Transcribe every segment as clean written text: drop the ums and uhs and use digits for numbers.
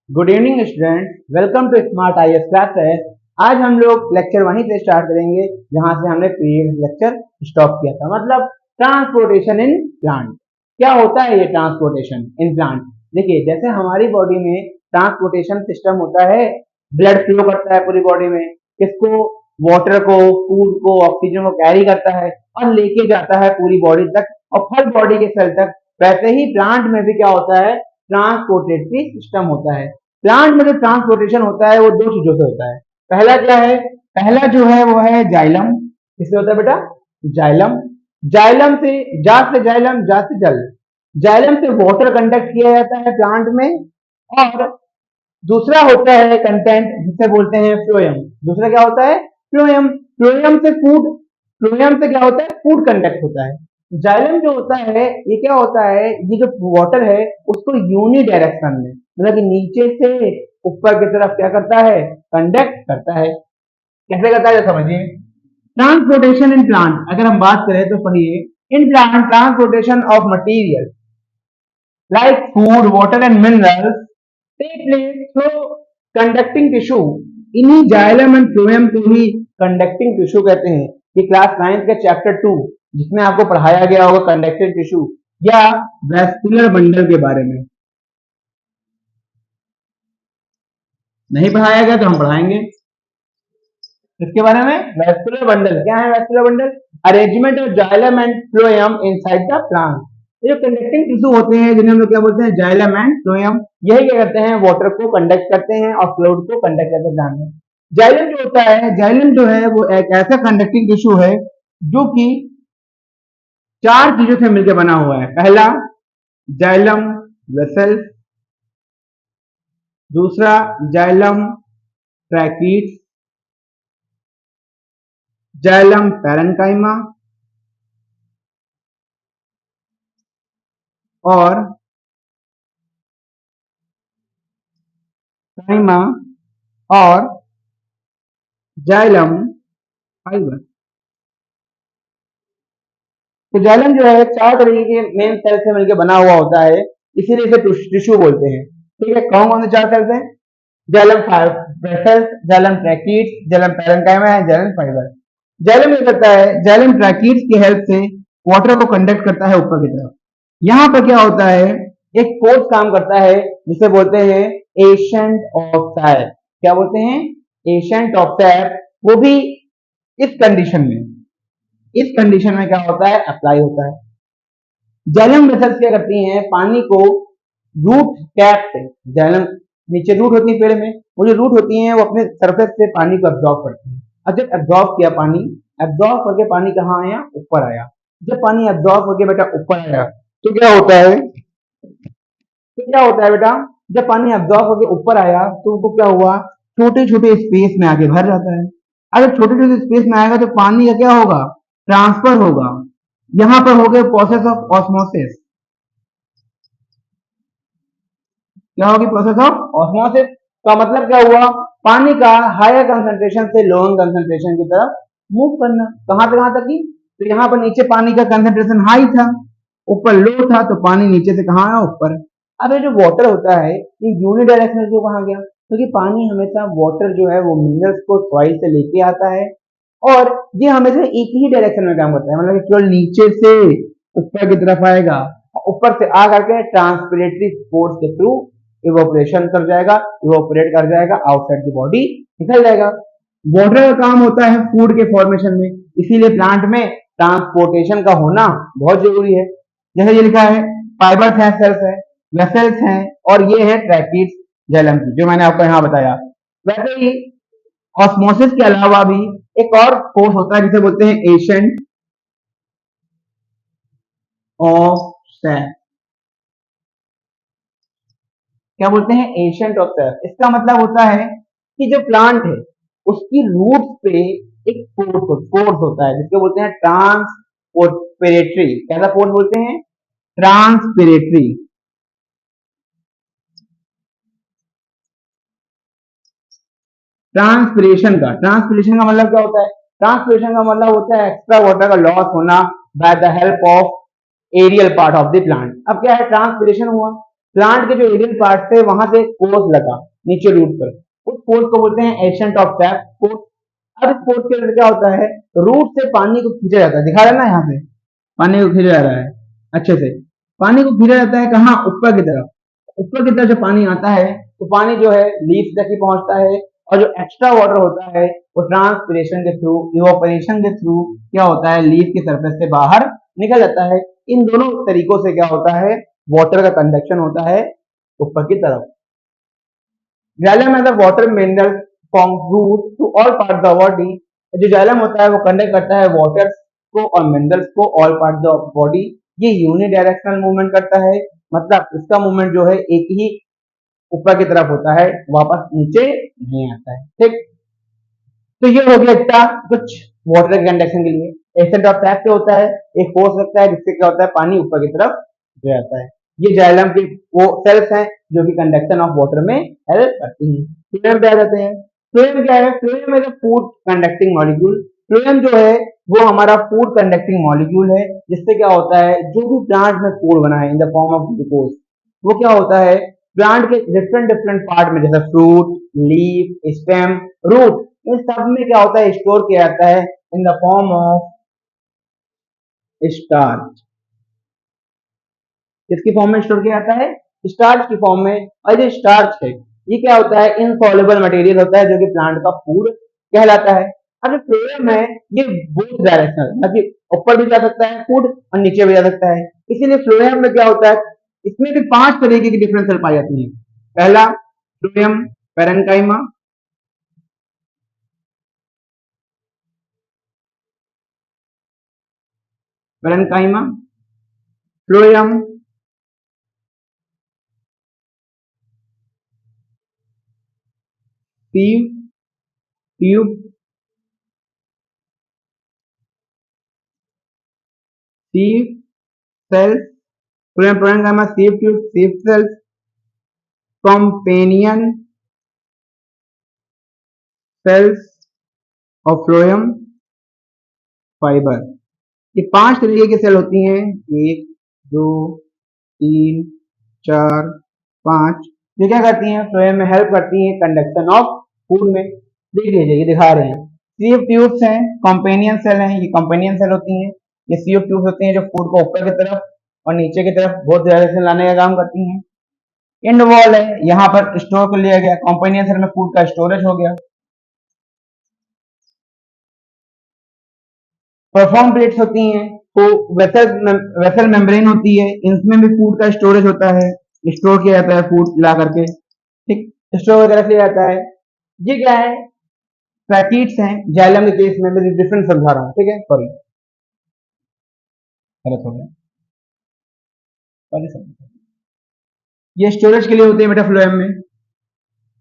Good evening student, welcome to smart IAS classes. आज हम लोग लेक्चर वहीं से स्टार्ट करेंगे जहां से हमने प्रीवियस लेक्चर स्टॉप किया था, मतलब ट्रांसपोर्टेशन इन प्लांट। क्या होता है ये ट्रांसपोर्टेशन इन प्लांट? देखिए, जैसे हमारी बॉडी में ट्रांसपोर्टेशन सिस्टम होता है, ब्लड फ्लो करता है पूरी बॉडी में, किसको? वाटर को, फूड को, ऑक्सीजन को कैरी करता है और लेके जाता है पूरी बॉडी तक और हर बॉडी के सेल तक। वैसे ही प्लांट में भी क्या होता है? ट्रांसपोर्टेटरी सिस्टम होता है। प्लांट में जो ट्रांसपोर्टेशन होता है वो दो चीजों से होता है। पहला क्या है? पहला जो है वो है जाइलम। किससे होता है बेटा? जाइलम। जाइलम से जाइलम, जा से जल। जाइलम से वाटर कंडक्ट किया जाता है प्लांट में। और दूसरा होता है कंटेंट जिसे बोलते हैं फ्लोएम। दूसरा क्या होता है? फ्लोएम। फ्लोएम से फूड, फ्लोएम से क्या होता है? फूड कंडक्ट होता है। जाइलम जो होता है ये क्या होता है? ये जो वाटर है उसको यूनि डायरेक्शन में, मतलब कि नीचे से ऊपर की तरफ क्या करता है? कंडक्ट करता है। कैसे करता है समझिए। ट्रांसपोर्टेशन इन प्लांट अगर हम बात करें तो पढ़िए, in plant transportation of material like food, water and minerals take place through conducting tissue। इन्हीं जाइलम एंड फ्लोएम को ही कंडक्टिंग टिश्यू कहते हैं। ये क्लास 9 का चैप्टर 2 जिसमें आपको पढ़ाया गया होगा कंडक्टिंग टिश्यू या वैस्कुलर बंडल के बारे में। नहीं पढ़ाया गया तो हम पढ़ाएंगे इसके बारे में। वैस्कुलर बंडल क्या है? Vascular bundle arrangement of xylem and phloem inside the plant. ये जो कंडक्टिंग टिश्यू होते हैं जिन्हें हम लोग क्या बोलते हैं? Xylem and phloem. यही क्या करते हैं? वाटर को कंडक्ट करते हैं और फ्लूइड को कंडक्ट करते हैं प्लांट में। जाइलम जो होता है, जाइलम जो है वो एक ऐसा कंडक्टिंग टिश्यू है जो कि चार चीजों से मिलकर बना हुआ है। पहला जाइलम वेसल, दूसरा जाइलम ट्रैकीट्स, जाइलम पैरेन्काइमा और काइमा और जाइलम फाइबर। तो जाइलम जो है चार तरीके के मेन सेल से मिलकर बना हुआ होता है, इसीलिए इसे टिश्यू बोलते हैं। ठीक है, कौन कौन से चार सेल्स हैं? Xylem vessels, xylem tracheids, xylem parenchyma है, जाइलम फाइबर। जाइलम क्या करता है? जाइलम ट्रैकीट्स की हेल्प से वाटर को कंडक्ट करता है ऊपर की तरफ। यहाँ पर क्या होता है? एक फोर्स काम करता है जिसे बोलते हैं एशेंट ऑफ सैप। क्या बोलते हैं? Ancient of SAP. वो भी इस कंडीशन में, इस कंडीशन में क्या होता है? अप्लाई होता है। जाइलम वेसल्स क्या करती हैं? पानी को रूट कैप से, जाइलम नीचे रूट होती है पेड़ में, वो जो रूट होती हैं वो अपने सरफेस से पानी को एब्जॉर्ब करती हैं। अब जब एब्जॉर्ब किया पानी, एब्जॉर्ब करके पानी कहाँ आया? ऊपर आया। जब पानी एब्जॉर्ब करके बेटा ऊपर आया तो क्या होता है? तो क्या होता है बेटा? जब पानी एब्जॉर्ब होकर ऊपर आया तो वो क्या हुआ? छोटे छोटे स्पेस में आके भर जाता है। अगर छोटे छोटे स्पेस में आएगा तो पानी का क्या होगा? ट्रांसफर होगा। यहां पर हो गया प्रोसेस ऑफ ऑस्मोसिस। क्या होगी? प्रोसेस ऑफ ऑस्मोसिस का मतलब क्या हुआ? पानी का हायर कंसंट्रेशन से लोअर कंसंट्रेशन की तरफ मूव करना। कहां से कहां तक की? तो यहाँ पर नीचे पानी का कंसंट्रेशन हाई था, ऊपर लो था, तो पानी नीचे से कहाँ आया? ऊपर। अब ये जो वाटर होता है ये यूनि डायरेक्शनल क्यों कहा गया? क्योंकि पानी हमेशा, वाटर जो है वो मिनरल्स को सॉइल से लेके आता है और ये हमेशा एक ही डायरेक्शन में काम करता है, मतलब कि केवल नीचे से ऊपर की तरफ आएगा, ऊपर से आ करके ट्रांसपिरेटरी फोर्स के थ्रू इवोपरेशन कर जाएगा, इवोपरेट कर जाएगा, आउटसाइड दी बॉडी निकल जाएगा। वाटर का काम होता है फूड के फॉर्मेशन में, इसीलिए प्लांट में ट्रांसपोर्टेशन का होना बहुत जरूरी है। जैसे ये लिखा है फाइबर्स हैं, सेल्स है, वेसल्स हैं और ये है ट्रैकीट्स जाइलम की, जो मैंने आपको यहाँ बताया। वैसे ही ऑस्मोसिस के अलावा भी एक और फोर्स होता है जिसे बोलते हैं एशेंट ऑफ सैप। क्या बोलते हैं? Ancient of SAP. इसका मतलब होता है कि जो प्लांट है उसकी रूट्स पे एक फोर्स होता है जिसको बोलते हैं ट्रांसपिरेटरी। कैसा फोर्स बोलते हैं? ट्रांसपिरेटरी। ट्रांसपिरेशन का मतलब क्या होता है? ट्रांसपिरेशन का मतलब होता है एक्स्ट्रा वाटर का लॉस होना by the help of aerial part of the plant. अब क्या है? ट्रांसपिरेशन हुआ, प्लांट के जो एरियल पार्ट थे वहां से कोर्स लगा नीचे रूट पर, उस कोर्स को बोलते हैं एसेंट ऑफ सैप कोर्स। अब इस कोर्स के अंदर क्या होता है, रूट से पानी को खींचा जाता है, दिखा रहा है ना यहाँ से पानी को खींचा जा रहा है अच्छे से, पानी को खींचा जाता है कहाँ, ऊपर की तरफ। ऊपर की तरफ जब पानी आता है तो पानी जो है लीफ तक ही पहुंचता है, और जो एक्स्ट्रा वाटर होता है वो ट्रांसपिरेशन के थ्रू, इवापोरेशन के थ्रू क्या होता है, लीफ की सरफेस से बाहर निकल जाता है। इन दोनों तरीकों से क्या होता है, वाटर का कंडक्शन होता है ऊपर की तरफ। Xylem as a water mineral from root to all part the body. जो जाइलम होता है वो कंडक्ट करता है वाटर को और मिनरल्स को ऑल पार्ट द बॉडी। ये यूनिडायरेक्शनल मूवमेंट करता है, मतलब इसका मूवमेंट जो है एक ही ऊपर की तरफ होता है, वापस नीचे नहीं आता है। ठीक, तो ये हो गया इतना कुछ वाटर के कंडक्शन के लिए। एसेंट ऑफ सैप से होता है, एक फोर्स लगता है जिससे क्या होता है, पानी ऊपर की तरफ जाता है। ये जाइलम के वो सेल्स हैं जो कि कंडक्शन ऑफ वाटर में हेल्प करती हैं। फ्लोएम पे आ जाते हैं। फ्लोएम क्या है, phloem is a food conducting molecule. Phloem जो है वो हमारा फूड कंडक्टिंग मॉलिक्यूल है, जिससे क्या होता है, जो भी प्लांट में फूड बना है in the form of glucose, वो क्या होता है, प्लांट के डिफरेंट डिफरेंट पार्ट में, जैसे फ्रूट, लीफ, स्टेम, रूट, इन सब में क्या होता है, स्टोर किया जाता है in the form of starch. किसकी फॉर्म में स्टोर किया जाता है, स्टार्च की फॉर्म में। और ये स्टार्च है ये क्या होता है, इनसॉल्युबल मटेरियल होता है जो कि प्लांट का फूड कहलाता है। अब जो फ्लोएम है ये बोथ डायरेक्शनल, मतलब ऊपर भी जा सकता है फूड और नीचे भी जा सकता है। इसीलिए फ्लोएम में क्या होता है, इसमें भी 5 तरीके की डिफरेंस सेल पाई जाती है। पहला phloem parenchyma, parenchyma, phloem sieve tube, sieve cells, phloem parenchyma sieve tube, sieve cells, companion cells और फ्लोएम फाइबर। ये 5 तरीके की सेल होती हैं, 1, 2, 3, 4, 5। ये क्या करती हैं, फ्लोएम में हेल्प करती हैं कंडक्शन ऑफ फूड में। देख लीजिए ये दिखा रहे हैं, सीव ट्यूब्स हैं, कंपेनियन सेल हैं, ये कंपेनियन सेल होती हैं। ये सीव ट्यूब्स होती हैं जो फूड को ऊपर की तरफ और नीचे की तरफ बहुत डायरेक्शन लाने का काम करती हैं। एंड वॉल है, यहाँ पर स्टोर कर लिया गया, कंपेनियन सेल में फूड का स्टोरेज हो गया। परफॉर्म प्लेट्स होती हैं, तो वेसल मेम्ब्रेन होती है, इनमें भी फूड का स्टोरेज होता है, स्टोर किया जाता है फूड ला करके। ठीक, स्टोर वगैरह किया जाता है। ये क्या है, पैकेट्स हैं। जाइलम के केस में मैं डिफरेंट समझा रहा हूँ, ठीक है, सॉरी गलत हो गया, सॉरी सॉरी। ये स्टोरेज के लिए होते हैं बेटा फ्लोएम में।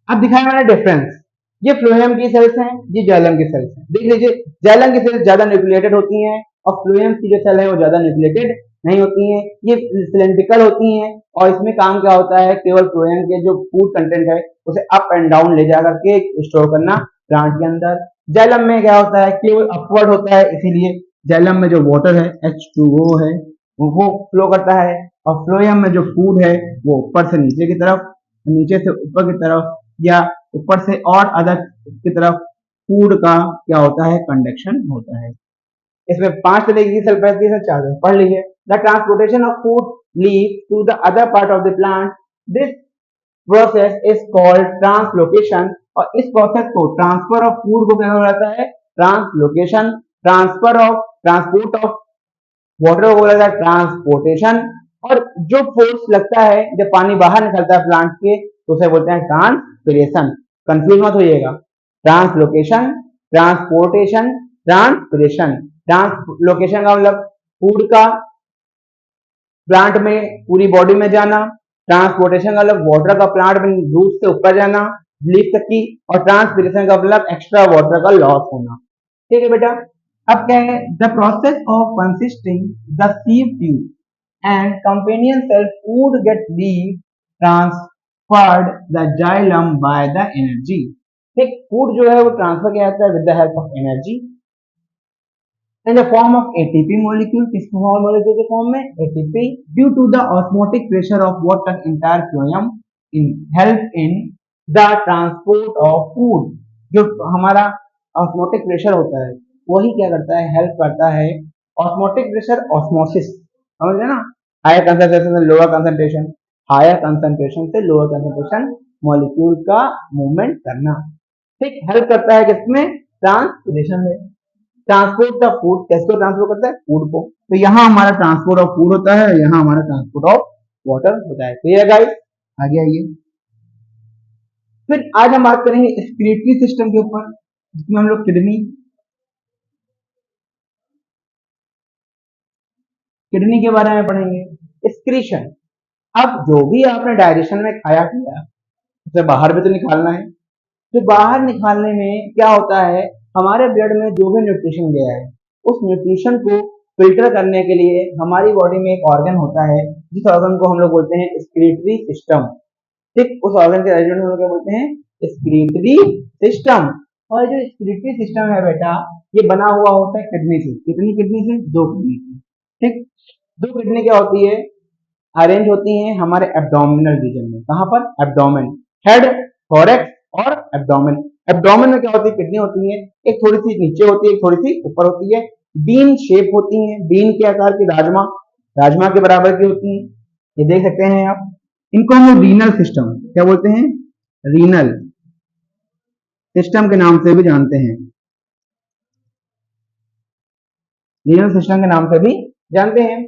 अब दिखाया मैंने डिफरेंस, ये फ्लोएम की सेल्स हैं, ये जाइलम की सेल्स हैं। देख लीजिए, जाइलम की सेल्स ज्यादा न्यूक्लिएटेड होती हैं और फ्लोएम की जो सेल है वो ज्यादा न्यूक्लिएटेड नहीं होती हैं। ये सिलेंड्रिकल होती हैं और इसमें काम क्या होता है, केवल फ्लोएम के जो फूड कंटेंट है उसे अप एंड डाउन ले जा करके स्टोर करना प्लांट के अंदर। जाइलम में क्या होता है, केवल अपवर्ड होता है, इसीलिए जाइलम में जो वाटर है H2O है वो फ्लो करता है, और फ्लोएम में जो फूड है वो ऊपर से नीचे की तरफ, नीचे से ऊपर की तरफ, या ऊपर से और अदर की तरफ फूड का क्या होता है, कंडक्शन होता है। इसमें 5 तरह की सल्फेट चार्ज है, पढ़ लीजिए। The transportation of food leaf to the other part of the plant, this process is called translocation. और इस प्रोसेस को, ट्रांसफर ऑफ फूड को क्या कहा जाता है, translocation. Transfer of, transport of water को बोला जाता है ट्रांसपोर्टेशन। और जो फोर्स लगता है जब पानी बाहर निकलता है प्लांट के, तो उसे बोलते हैं ट्रांसपिरेशन। कंफ्यूज मत होइएगा, ट्रांसलोकेशन, ट्रांसपोर्टेशन, ट्रांसपिरेशन। ट्रांसलोकेशन का मतलब फूड का प्लांट में पूरी बॉडी में जाना, ट्रांसपोर्टेशन का मतलब वाटर का प्लांट में रूट से ऊपर जाना लीफ तक की, और ट्रांसपिरेशन का मतलब एक्स्ट्रा वाटर का लॉस होना। ठीक है बेटा। अब क्या है, the process of consisting the sieve tube and companion cell food get leave transferred the xylem by the energy. ठीक, फूड जो है वो ट्रांसफर किया जाता है with the help of energy. in the form of ATP molecule, किस molecule के form में ATP, due to the osmotic pressure of water entire phloem in help in the transport of food। जो हमारा osmotic pressure होता है वही क्या करता है, हेल्प करता है। osmotic pressure osmosis समझ गए ना, हायर कंसंट्रेशन से लोअर कंसंट्रेशन, हायर कंसंट्रेशन से लोअर कंसंट्रेशन मॉलिक्यूल का मूवमेंट करना, ठीक, हेल्प करता है किसमें, ट्रांसपोर्टेशन में। ट्रांसपोर्ट द फूड, कैसे ट्रांसपोर्ट करता है, फूड को। तो यहाँ हमारा ट्रांसपोर्ट ऑफ फूड होता है, यहाँ हमारा ट्रांसपोर्ट ऑफ वाटर होता है। क्लियर गाइस, आगे आइए। फिर आज हम बात करेंगे एक्सक्रीटरी सिस्टम के ऊपर, जिसमें हम लोग किडनी के बारे में पढ़ेंगे। एक्सक्रीशन, अब जो भी आपने डाइजेशन में खाया पिया उसे बाहर भी तो निकालना है। तो बाहर निकालने में क्या होता है, हमारे ब्लड में जो भी न्यूट्रिशन गया है उस न्यूट्रिशन को फिल्टर करने के लिए हमारी बॉडी में एक ऑर्गन होता है, जिस ऑर्गन को हम लोग बोलते हैं एक्सक्रीटरी सिस्टम। ठीक, उस ऑर्गन के अरेंजमेंट हम लोग क्या बोलते हैं, एक्सक्रीटरी सिस्टम। और जो एक्सक्रीटरी सिस्टम है बेटा, ये बना हुआ होता है किडनी से। कितनी किडनी से, दो किडनी से। ठीक, दो किडनी क्या होती है, अरेंज होती हैं हमारे एब्डोमिनल रीजन में। कहां पर, एब्डोमेन, हेड, थोरैक्स और एब्डोमेन। एब्डोमेन में क्या होती है, किडनी होती है, एक थोड़ी सी नीचे होती है, एक थोड़ी सी ऊपर होती है, बीन शेप होती है, बीन के आकार की, राजमा, राजमा के बराबर की होती है, ये देख सकते हैं आप। इनको हम लोग रीनल सिस्टम क्या बोलते हैं, रीनल सिस्टम के नाम से भी जानते हैं, रीनल सिस्टम के नाम से भी जानते हैं।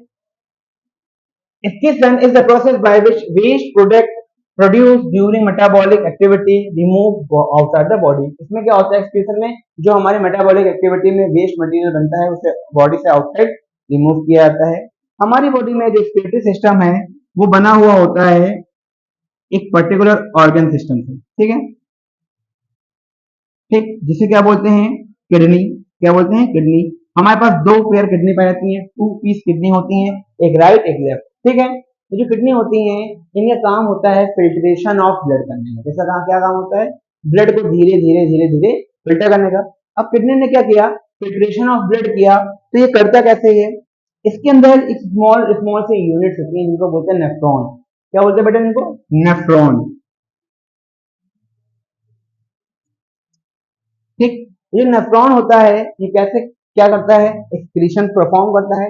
Excretion is the process by which waste product produced during metabolic activity remove outside the body। इसमें क्या होता है, एक्सक्रीशन में जो हमारे मेटाबॉलिक एक्टिविटी में वेस्ट मटेरियल बनता है उसे बॉडी से आउटसाइड रिमूव किया जाता है। हमारी बॉडी में जो एक्सक्रीटरी सिस्टम है वो बना हुआ होता है एक पर्टिकुलर ऑर्गन सिस्टम से, ठीक है, ठीक, जिसे क्या बोलते हैं, किडनी। क्या बोलते हैं, किडनी। हमारे पास दो पेयर किडनी पाई जाती है, टू पीस किडनी होती है, एक राइट एक लेफ्ट, ठीक है। तो जो किडनी होती है इनका काम होता है फिल्ट्रेशन ऑफ ब्लड करने का। जैसा कहा क्या काम होता है, ब्लड को धीरे धीरे धीरे धीरे फिल्टर करने का। अब किडनी ने क्या किया, फिल्ट्रेशन ऑफ ब्लड किया। तो ये करता कैसे है, इसके अंदर एक स्मॉल स्मॉल से यूनिट्स होती हैं जिनको बोलते हैं नेफ्रॉन। क्या बोलते हैं बेटा इनको, नेफ्रॉन। ठीक, ये नेफ्रॉन होता है, ये कैसे क्या करता है, एक्सक्रीशन परफॉर्म करता है।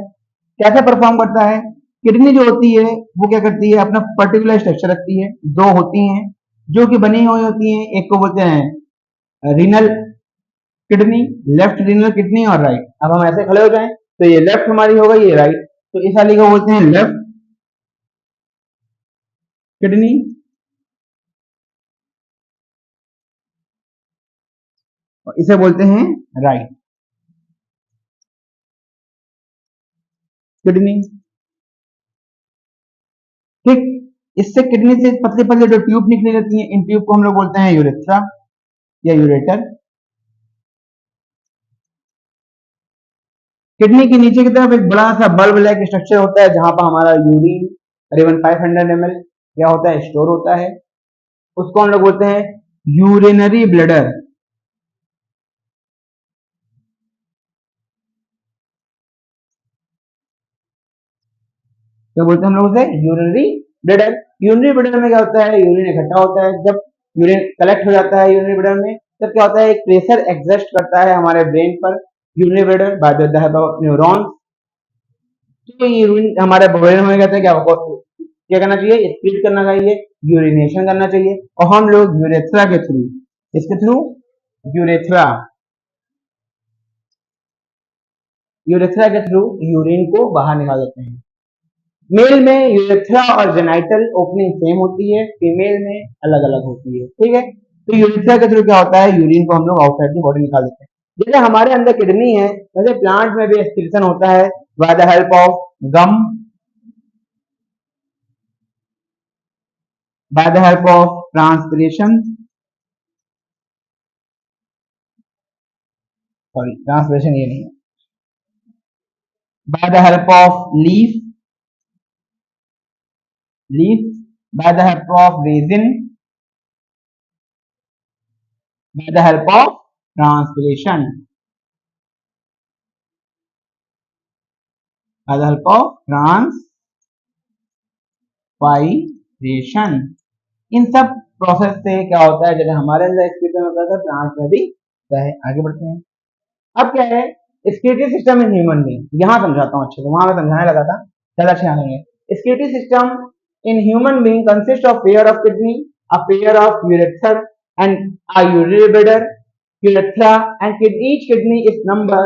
कैसे परफॉर्म करता है, किडनी जो होती है वो क्या करती है, अपना पर्टिकुलर स्ट्रक्चर रखती है, दो होती हैं जो कि बनी हुई होती हैं, एक को बोलते हैं renal kidney, left renal kidney और राइट। अब हम ऐसे खड़े हो जाएं तो ये लेफ्ट हमारी होगा, ये राइट, तो इस वाली को बोलते हैं लेफ्ट किडनी, और इसे बोलते हैं राइट किडनी। ठीक, इससे किडनी से पतले पतले जो ट्यूब निकली रहती हैं, इन ट्यूब को हम लोग बोलते हैं यूरेथ्रा या यूरेटर। किडनी के नीचे की तरफ एक बड़ा सा बल्ब लाइक स्ट्रक्चर होता है जहां पर हमारा यूरिन करीबन 500 ml क्या होता है, स्टोर होता है। उसको हम लोग बोलते हैं यूरिनरी ब्लडर। क्या बोलते हैं हम लोग उसे, यूरिनरी ब्लडर। यूरिनरी ब्लडर में क्या होता है, यूरिन इकट्ठा होता है। जब यूरिन कलेक्ट हो जाता है यूरिनरी ब्लडर में, तब क्या होता है, एक प्रेशर एग्जस्ट करता है हमारे ब्रेन पर, urinary bladder bye the help of neurons. तो यूरिन हमारे ब्रेन में कहते हैं क्या करना चाहिए, स्प्लिट करना चाहिए, यूरिनेशन करना चाहिए। और हम लोग यूरेथ्रा के थ्रू, इसके थ्रू, यूरेथ्रा, यूरेथ्रा के थ्रू यूरिन को बाहर निकाल देते हैं। मेल में यूरेथ्रा और जेनाइटल ओपनिंग सेम होती है, फीमेल में अलग अलग होती है, ठीक है। तो यूरेथ्रा के थ्रू क्या होता है, यूरिन को हम लोग आउटसाइड की बॉडी निकाल देते हैं। जैसे हमारे अंदर किडनी है, वैसे प्लांट में भी एक्सक्रीशन होता है by the help of gum, by the help of transpiration, sorry transpiration ये नहीं है, by the help of leaf, by the help of resin, by the help of transpiration. By the help of transpiration. इन सब process से क्या होता है, जैसे हमारे अंदर एक्सक्रीशन होता है प्लांट में भी होता है। आगे बढ़ते हैं। अब क्या है excretory system in human being, यहाँ समझाता हूँ अच्छे से, वहां मैं समझाने लगा था, ज्यादा अच्छे आ नहीं है। Excretory system in human being consist of pair of kidney, a pair of ureter and a urinary bladder, urethra and each kidney is number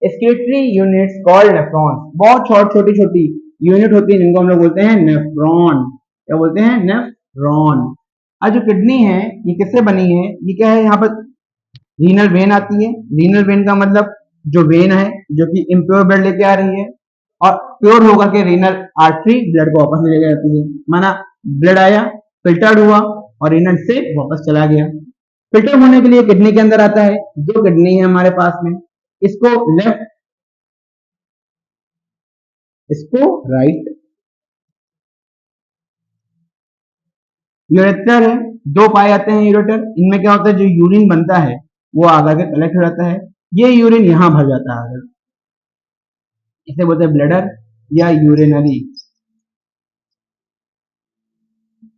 excretory units called nephron. बहुत छोटी छोटी यूनिट होती है जिनको हम लोग बोलते हैं नेफ्रॉन। क्या बोलते हैं? नेफ्रॉन। आज जो किडनी है ये किससे बनी है? ये क्या है, यहाँ पर रीनल वेन आती है। रीनल वेन का मतलब जो वेन है जो कि इम्प्योर ब्लड लेके आ रही है, और प्योर होकर के रीनल आर्टरी ब्लड को वापस लेके जाती है। माना ब्लड आया, फिल्टर्ड हुआ और रीनल से वापस चला गया। फिल्टर होने के लिए किडनी के अंदर आता है। दो किडनी है हमारे पास में, इसको लेफ्ट, इसको राइट। यूरेटर है, दो पाए जाते हैं यूरेटर। इनमें क्या होता है, जो यूरिन बनता है वो आकर के कलेक्ट हो जाता है। ये यूरिन यहाँ भर जाता है, इसे बोलते हैं ब्लैडर या यूरिनरी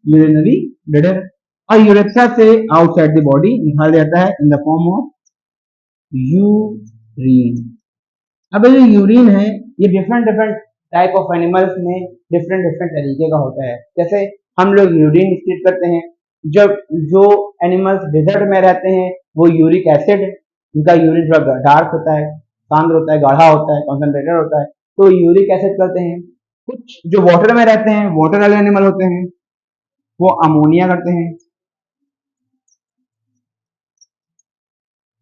यूरिनरी ब्लैडर। और यूरेथ्रा से आउटसाइड द बॉडी निकाल जाता है in the form of urine. अब ये जो यूरिन है ये different different type of animals में डिफरेंट डिफरेंट तरीके का होता है। जैसे हम लोग यूरिन एक्सक्रीट करते हैं, जब जो एनिमल्स डिजर्ट में रहते हैं वो यूरिक एसिड, उनका यूरिन थोड़ा डार्क होता है, सांद्र होता है, गाढ़ा होता है, कॉन्सेंट्रेटेड होता है, तो यूरिक एसिड करते हैं। कुछ जो वाटर में रहते हैं, वाटर वाले एनिमल होते हैं, वो अमोनिया करते हैं,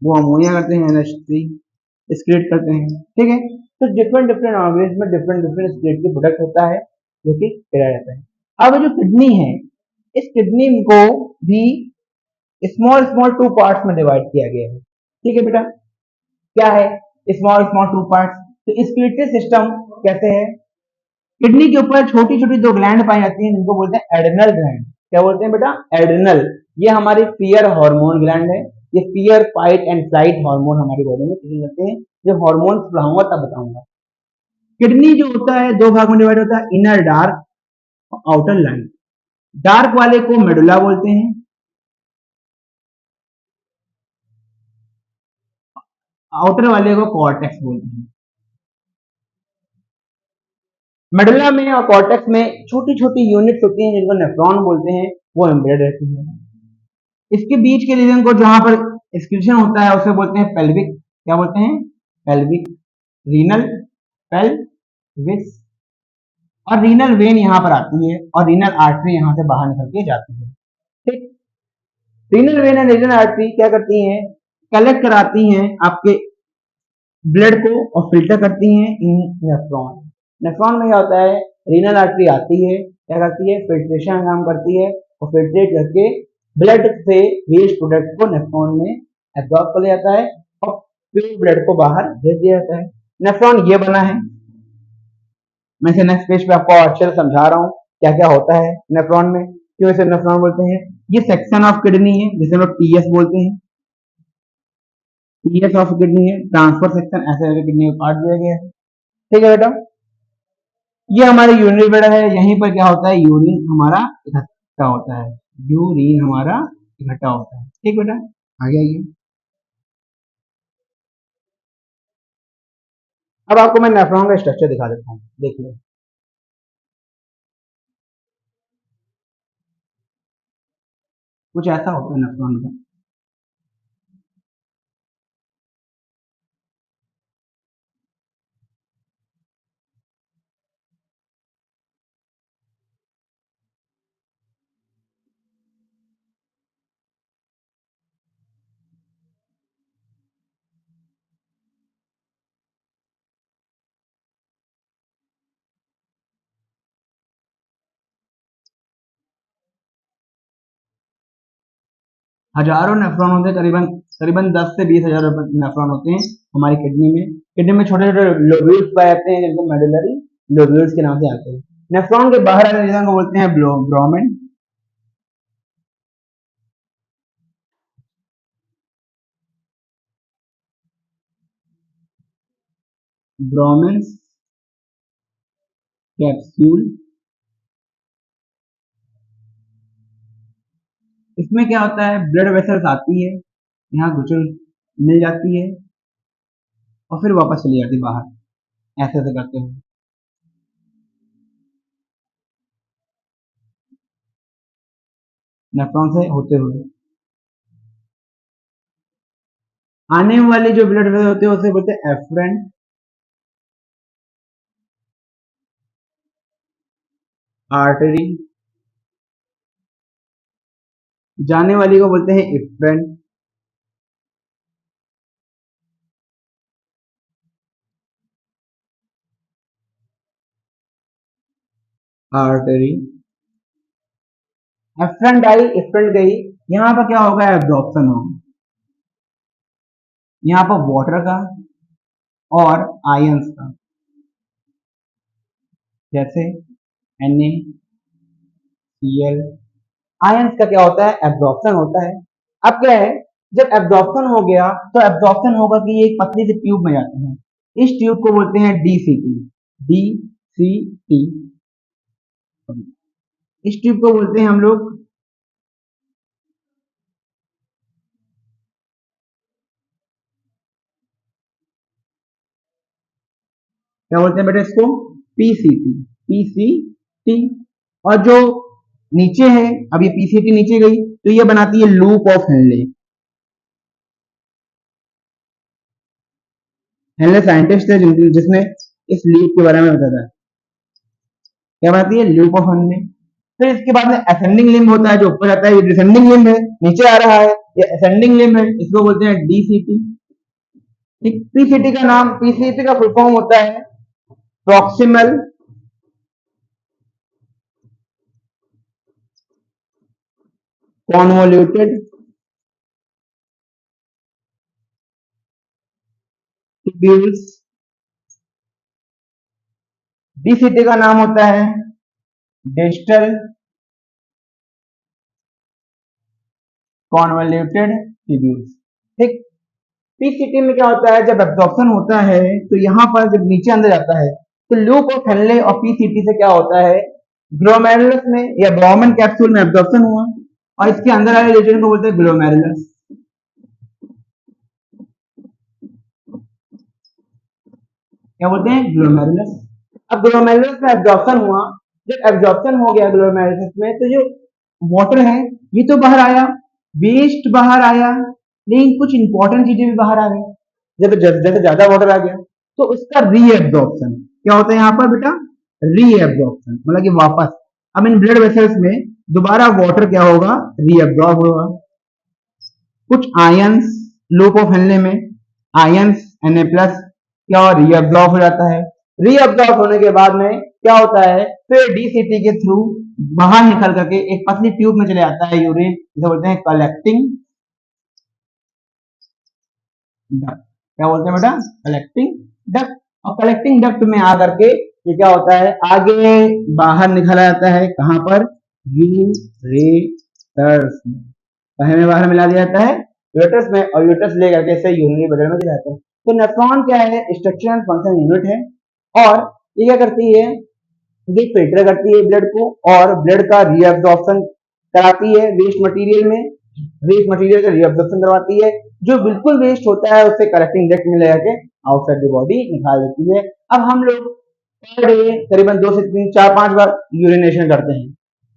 वो अमोनिया करते हैं, NH3 एक्सक्रीट करते हैं। ठीक है, तो डिफरेंट डिफरेंट ऑर्गेनिज्म में डिफरेंट डिफरेंट एक्सक्रीटरी प्रोडक्ट होता है जो कि करा जाता है। अब जो किडनी है, इस किडनी को भी स्मॉल स्मॉल टू पार्ट्स में डिवाइड किया गया है। ठीक है बेटा, क्या है स्मॉल स्मॉल टू पार्ट्स? तो स्क्रीटरी सिस्टम कैसे है? किडनी के ऊपर छोटी छोटी दो ग्लैंड पाई जाती हैं जिनको बोलते हैं एड्रिनल ग्लैंड। क्या बोलते हैं बेटा? एड्रिनल। ये हमारी फियर हार्मोन ग्लैंड है। ये fear fight and flight hormone हमारी बॉडी में किए जाते हैं। जब हार्मोन पढ़ाऊंगा तब बताऊंगा। किडनी जो होता है दो भाग में डिवाइड होता है, inner dark, outer line. Dark वाले को मेडुला बोलते हैं, आउटर वाले को कॉर्टेक्स बोलते हैं। मेडुला में और कॉर्टेक्स में छोटी छोटी यूनिट्स होती हैं जिनको नेफ्रॉन बोलते हैं, वो एम्बेडेड रहती है। इसके बीच के रीजन को जहां पर एक्सक्रीशन होता है उसे बोलते हैं पेल्विक। क्या बोलते हैं? पेल्विक। Renal, pelvis. और रीनल वेन यहाँ पर आती है और रीनल आर्टरी यहाँ से बाहर निकल के जाती है। ठीक, renal vein and renal artery क्या करती हैं? कलेक्ट कराती हैं आपके ब्लड को और फिल्टर करती हैं इन नेफ्रॉन। नेफ्रॉन में क्या होता है, रीनल आर्टरी आती है, क्या करती है, फिल्ट्रेशन का काम करती है और फिल्ट्रेट करके ब्लड से वेस्ट प्रोडक्ट को नेफ्रॉन में एब्जॉर्ब कर लिया जाता है और प्योर ब्लड को बाहर भेज दिया जाता है। नेफ्रॉन ये बना है, मैं इसे नेक्स्ट पेज पे आपको अच्छे से समझा रहा हूँ क्या क्या होता है नेफ्रॉन में, क्यों इसे नेफ्रॉन बोलते हैं। ये सेक्शन ऑफ किडनी है जिसे हम लोग TS बोलते हैं। TS ऑफ किडनी है, ट्रांसफर सेक्शन, ऐसे करके किडनी को काट दिया गया है। ठीक है बेटा, ये हमारे यूरिनरी ब्लैडर है। यहीं पर क्या होता है, यूरिन हमारा इकट्ठा होता है, यूरिन हमारा इकट्ठा होता है। ठीक बेटा, आगे आइए। अब आपको मैं नेफ्रॉन का स्ट्रक्चर दिखा देता हूँ, देखिए। कुछ ऐसा होता है नेफ्रॉन का। हजारों नेफ्रॉन होते हैं, करीबन करीबन 10 से 20 हजार नेफ्रॉन होते हैं हमारी किडनी में। किडनी में छोटे छोटे लोब्यूल्स पाए जाते हैं जिनको मेडुलरी लोब्यूल्स के नाम से आते हैं। नेफ्रॉन के बाहर वाले रीजन को बोलते हैं ब्रोमेन, ब्रोमेन्स। कैप्सूल। इसमें क्या होता है, ब्लड वेसल्स आती है, यहाँ घुसुल मिल जाती है और फिर वापस चली जाती है बाहर, ऐसे ऐसे करते हुए। नेफ्रॉन से होते हुए आने वाले जो ब्लड वेसल होते हैं उसे बोलते हैं एफरेंट। आर्टरी, जाने वाली को बोलते हैं इफ्रेंट। आर्टरी, एफरेंट आई, इफ्रेंट गई, यहाँ पर क्या होगा, एब्जॉर्प्शन होगा, यहाँ पर वाटर का और आयंस का, जैसे NaCl। आयंस का क्या होता है, एब्जॉर्प्शन होता है। अब क्या है, जब एब्जॉर्प्शन हो गया तो एब्जॉर्प्शन होगा कि ये एक पतली सी ट्यूब में जाते हैं, इस ट्यूब को बोलते हैं DCT। DCT, इस ट्यूब को बोलते हैं हम लोग, क्या बोलते हैं बेटा इसको, PCT। PCT, और जो नीचे है, अब ये PCT नीचे गई तो ये बनाती है loop of Henle. Henle scientist है जिसने इस लूप के बारे में बताया था। क्या बनाती है, लूप ऑफ हेनले। फिर इसके बाद में असेंडिंग लिम्ब होता है जो ऊपर जाता है, ये डिसेंडिंग लिम्ब है नीचे आ रहा है, ये असेंडिंग लिम्ब है, इसको बोलते हैं DCT। ठीक, PCT का नाम, PCT का फुल फॉर्म होता है प्रॉक्सिमल कॉन्वोल्यूटेड ट्यूब्यूल्स। DCT का नाम होता है डिस्टल कॉन्वोल्यूटेड ट्यूब्यूल्स। ठीक, PCT में क्या होता है, जब एब्जॉर्प्शन होता है तो यहाँ पर जब नीचे अंदर जाता है तो लूप ऑफ हेनले और PCT से क्या होता है, ग्लोमेरुलस में या ब्राउमन कैप्सूल में एब्जॉर्प्शन हुआ और इसके अंदर वाले रीजन को बोलते हैं ग्लोमेरुलस। क्या बोलते हैं, ग्लोमेरुलस। अब ग्लोमेरुलस में एब्जॉर्प्शन हुआ, जब एब्जॉर्प्शन हो गया ग्लोमेरुलस में तो जो वाटर है ये तो बाहर आया, वेस्ट बाहर आया, लेकिन कुछ इंपॉर्टेंट चीजें भी बाहर आ गई। जब जैसे ज्यादा वाटर आ गया तो उसका रीएब्जॉर्प्शन क्या होता है यहाँ पर बेटा, रीएब्जॉर्प्शन मतलब कि वापस, अब इन ब्लड वेसल्स में दोबारा वाटर क्या होगा, रीएब्जॉर्ब होगा। कुछ आयंस लूप ऑफ हेनले में, आयंस Na+ क्या रीअब्जॉर्ब हो जाता है। रीअब्जॉर्ब होने के बाद में क्या होता है, फिर DCT के थ्रू बाहर निकल करके एक पतली ट्यूब में चले जाता है यूरिन, जिसे बोलते हैं कलेक्टिंग डक्ट। क्या बोलते हैं बेटा, कलेक्टिंग डक्ट। और कलेक्टिंग डक्ट में आकर के ये क्या होता है, आगे बाहर निकला जाता है, कहां पर, यूरेटर्स में। कहे में बाहर मिला दिया जाता है, यूरेटर्स में, और यूरेटर्स लेकर के इसे यूरिनरी ब्लड में जाता है। तो नेफ्रॉन क्या है, स्ट्रक्चर एंड फंक्शन यूनिट है, और ये क्या करती है, ये फिल्टर करती है ब्लड को और ब्लड का रीअब्जॉर्प्शन कराती है वेस्ट मटेरियल में, वेस्ट मटेरियल का रीअब्जॉर्प्शन करवाती है, जो बिल्कुल वेस्ट होता है उसे कलेक्टिंग डक्ट में ले जाके आउटसाइड द बॉडी निकाल देती है। अब हम लोग पर डे करीबन 2 से 3 4 5 बार यूरिनेशन करते हैं।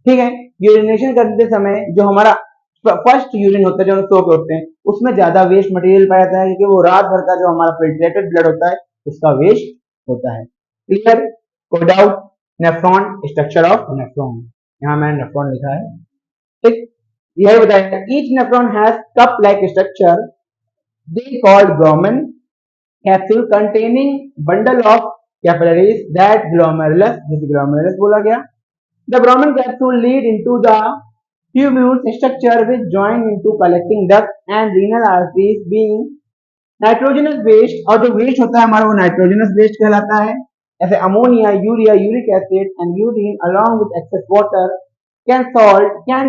ठीक है, यूरिनेशन करते समय जो हमारा फर्स्ट यूरिन होता है जो हम सो के उठते हैं उसमें ज्यादा वेस्ट मटेरियल पाया जाता है, क्योंकि वो रात भर का जो हमारा फिल्ट्रेटेड ब्लड होता है उसका वेस्ट होता है। क्लियर, कोई doubt. Nephron, structure of nephron, यहाँ मैंने नेफ्रॉन लिखा है। ठीक, यही बताया, each nephron has cup like structure, they called Bowman capsule containing bundle of capillaries that glomerulus, जिसे ग्लोमेरुलस बोला गया। The Brahman capsule lead into the tubules structure which join into collecting duct and renal arteries being nitrogenous waste, और जो waste होता है हमारा वो nitrogenous waste कहलाता है, ऐसे ammonia, urea, uric acid and urine along with excess water can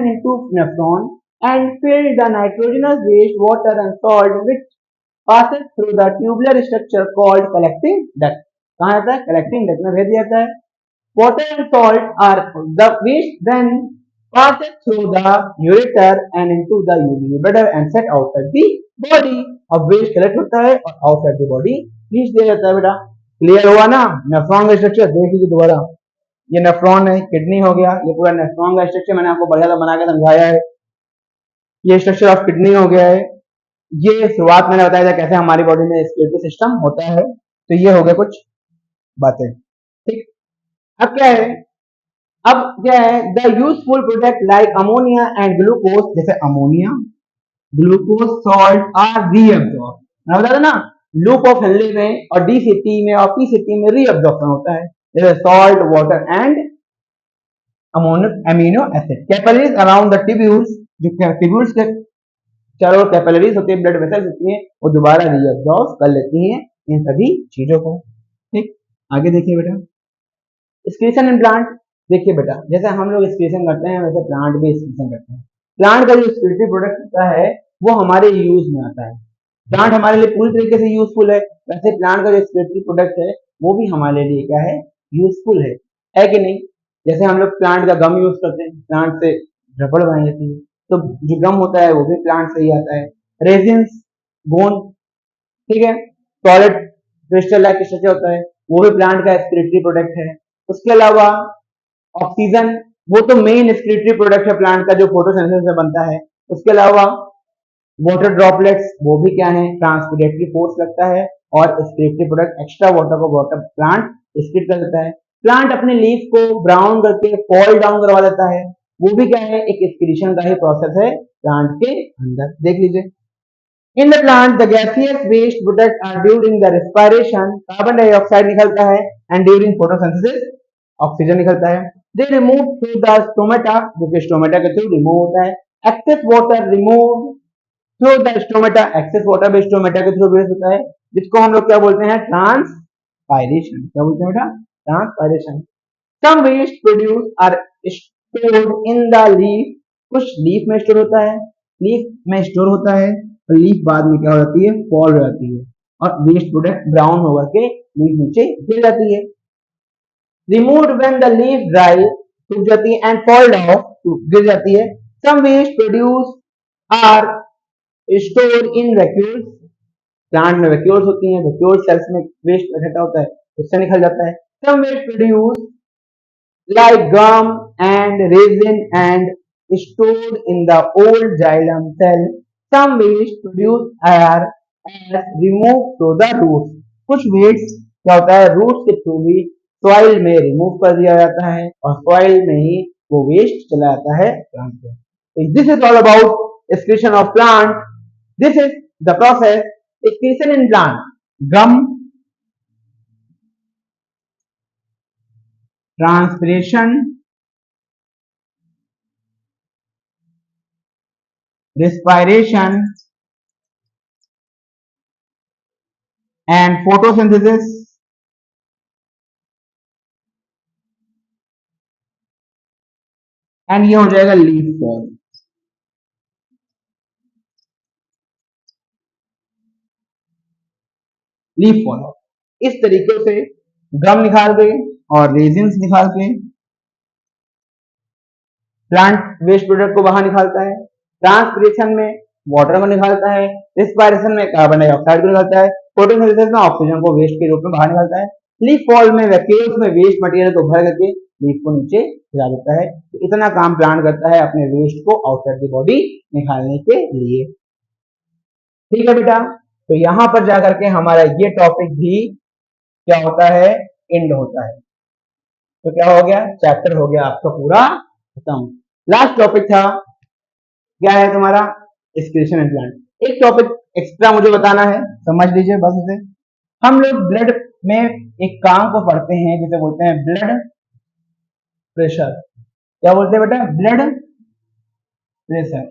into nephron and fill the nitrogenous waste, water and salt which passes through the tubular structure called collecting duct। कहाँ जाता है, collecting duct में भेज दिया जाता है। Water and salt are the waste then passes through the ureter and into the UV bladder and set outside the body. अब waste collect होता है और आउटसाइड द बॉडी रिलीज दिया जाता है बेटा। क्लियर हुआ ना? नेफ्रॉन का स्ट्रक्चर देख लीजिए दोबारा। ये नेफ्रॉन है, किडनी हो गया, ये पूरा नेफ्रॉन का स्ट्रक्चर मैंने आपको बढ़िया बना के समझाया है। ये स्ट्रक्चर ऑफ किडनी हो गया है। ये शुरुआत मैंने बताया था कैसे हमारी बॉडी में रेस्पिरेटरी सिस्टम होता है। तो ये हो गया कुछ बातें, ठीक। अब क्या है, the useful product like ammonia and glucose, जैसे ammonia, glucose, salt are reabsorb. मैं बता ना, लूप ऑफ हेनरी में और डी सिटी में और पी सिटी में रीअब्जॉर्प्शन होता है, जैसे salt, water and amino acid. Capillaries around the tubules, जो ट्यूब्यूल्स के चारों कैपिलरीज होती है, ब्लड वेसल्स होती हैं, वो दोबारा रीअब्जॉर्ब कर लेती हैं इन सभी चीजों को, ठीक। आगे देखिए बेटा, एक्सक्रीशन इन प्लांट। देखिए बेटा, जैसे हम लोग एक्सक्रीशन करते हैं वैसे प्लांट भी एक्सक्रीशन करते हैं। प्लांट का जो एक्सक्रीटरी प्रोडक्ट होता है वो हमारे यूज में आता है। प्लांट हमारे लिए पूरी तरीके से यूजफुल है, वैसे प्लांट का जो एक्सक्रीटरी प्रोडक्ट है वो भी हमारे लिए क्या है, यूजफुल है कि नहीं? जैसे हम लोग प्लांट का गम यूज करते हैं, प्लांट से रबड़ बनाई जाती है, तो जो गम होता है वो भी प्लांट से ही आता है। रेजिन्स, गोंद, ठीक है। सॉलिड क्रिस्टल लाइक स्ट्रक्चर होता है, वो भी प्लांट का एक्सक्रीटरी प्रोडक्ट है। उसके अलावा ऑक्सीजन, वो तो मेन एक्सक्रीटरी प्रोडक्ट है प्लांट का जो फोटोसिंथेसिस से बनता है। उसके अलावा वाटर ड्रॉपलेट्स, वो भी क्या है, ट्रांसपिरेटरी फोर्स लगता है और एक्सक्रीटरी प्रोडक्ट एक्स्ट्रा वाटर को वाटर प्लांट एक्सक्रीट कर देता है। प्लांट अपने लीफ को ब्राउन करके फॉल डाउन करवा देता है, वो भी क्या है, एक एक्सक्रीशन का ही प्रोसेस है प्लांट के अंदर। देख लीजिए, in the plant the gaseous waste product are during the respiration, carbon dioxide निकलता है, एंड ड्यूरिंग फोटोसिंथेसिस ऑक्सीजन निकलता है। They remove through the stomata, जो कि स्टोमेटा के थ्रू रिमूव होता है। Excess water remove through the stomata, excess water भी स्टोमेटा के थ्रू रिलीज होता है, जिसको हम लोग क्या बोलते हैं, ट्रांसपायरेशन। क्या बोलते हैं बेटा, transpiration. Some waste produce are stored in the leaf, कुछ लीफ में स्टोर होता है, लीफ में स्टोर होता है, और लीफ बाद में क्या हो जाती है, फॉल हो जाती है, और वेस्ट प्रोडक्ट ब्राउन होकर के लीफ नीचे गिर जाती है। Removed when the leaf dry, सूख जाती है, एंड फॉल ऑफ, गिर जाती है। Some waste produce are store in vacuoles, plant में वैक्यूल्स होती हैं, वैक्यूल सेल्स में वेस्ट इकट्ठा होता है, उससे निकल जाता है। Some waste produce like gum and resin and stored in the old xylem cell. Some waste produced are as removed to the roots. कुछ वेस्ट क्या होता है, रूट्स के थ्रू भी सॉइल में रिमूव कर दिया जाता है और सॉइल में ही वो वेस्ट चला जाता है प्लांट पे। This is all about excretion of plant. This is the process excretion in plant. Gum, transpiration, respiration and photosynthesis, and ये हो जाएगा लीफ फॉल। लीफ फॉल इस तरीके से गम निकाल के और रेजिन्स निकाल के प्लांट वेस्ट प्रोडक्ट को बाहर निकालता है। ट्रांसपिरेशन में वाटर को निकालता है, रिस्पायरेशन में कार्बन डाइऑक्साइड को निकालता है, फोटोसिंथेसिस में ऑक्सीजन को वेस्ट के रूप में बाहर निकालता है। लीफ फॉल में वैक्यूल्स में वेस्ट मटेरियल को भर करके लीफ को नीचे गिरा देता है। तो इतना काम प्लांट करता है अपने वेस्ट को आउटसाइड द बॉडी निकालने के लिए। ठीक है बेटा, तो यहाँ पर जाकर के हमारा ये टॉपिक भी क्या होता है, एंड होता है। तो क्या हो गया, चैप्टर हो गया आपका पूरा खत्म। लास्ट टॉपिक था, क्या है तुम्हारा, एक्सक्रीशन एंड प्लांट। एक टॉपिक एक्स्ट्रा मुझे बताना है, समझ लीजिए बस इसे। हम लोग ब्लड में एक काम को पढ़ते हैं जिसे बोलते हैं ब्लड प्रेशर। क्या बोलते हैं बेटा, ब्लड प्रेशर।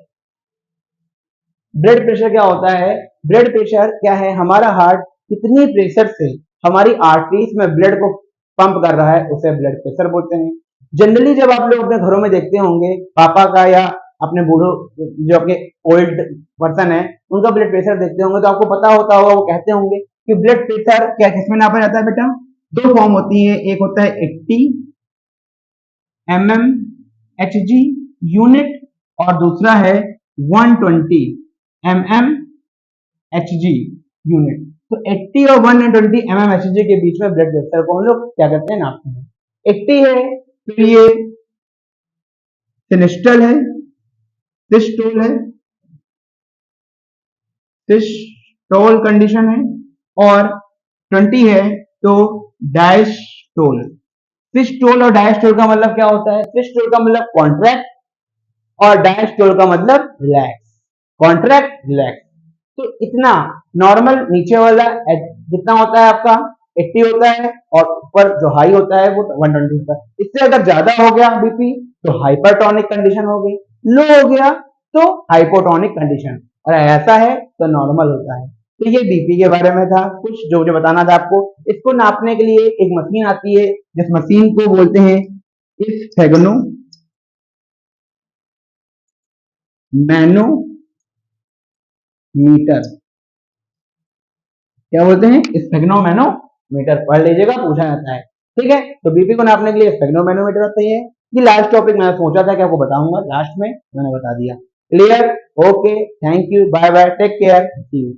ब्लड प्रेशर क्या होता है, ब्लड प्रेशर क्या है, हमारा हार्ट कितनी प्रेशर से हमारी आर्टरीज में ब्लड को पंप कर रहा है, उसे ब्लड प्रेशर बोलते हैं। जनरली जब आप लोग अपने घरों में देखते होंगे, पापा का या अपने बूढ़ों जो आपके ओल्ड पर्सन है उनका ब्लड प्रेशर देखते होंगे, तो आपको पता होता होगा, वो कहते होंगे कि ब्लड प्रेशर क्या किसमें नापा जाता है बेटा, दो फॉर्म होती है, एक होता है 80 mm hg यूनिट और दूसरा है 120 mm hg यूनिट। तो 80 और 120 mm hg के बीच में ब्लड प्रेशर को हम लोग क्या करते हैं, नापते हैं। 80 है तो ये सिस्टोल है, सिस्टोल है, सिस्टोल कंडीशन है, और 20 है तो डायस्टोल। सिस्टोल और डायस्टोल का मतलब क्या होता है? सिस्टोल का मतलब कॉन्ट्रैक्ट और डायस्टोल का मतलब रिलैक्स। Contract, relax. तो इतना नॉर्मल नीचे वाला जितना होता है आपका 80 होता है, और ऊपर जो हाई होता है वो 120 होता है। इससे अगर ज्यादा हो गया बीपी तो हाइपरटोनिक कंडीशन हो गई, लो हो गया तो हाइपोटोनिक कंडीशन, और ऐसा है तो नॉर्मल होता है। तो ये बीपी के बारे में था कुछ जो मुझे बताना था आपको। इसको नापने के लिए एक मशीन आती है, जिस मशीन को बोलते हैं स्फेग्नो मैनोमीटर। क्या बोलते हैं? स्फेग्नोमैनोमीटर। पढ़ लीजिएगा, पूछा जाता है। ठीक है, तो बीपी को नापने के लिए स्फेग्नोमैनोमीटर होता है। ये लास्ट टॉपिक मैंने सोचा था कि आपको बताऊंगा, लास्ट में मैंने बता दिया। Clear? Okay, thank you, bye bye, take care, see you.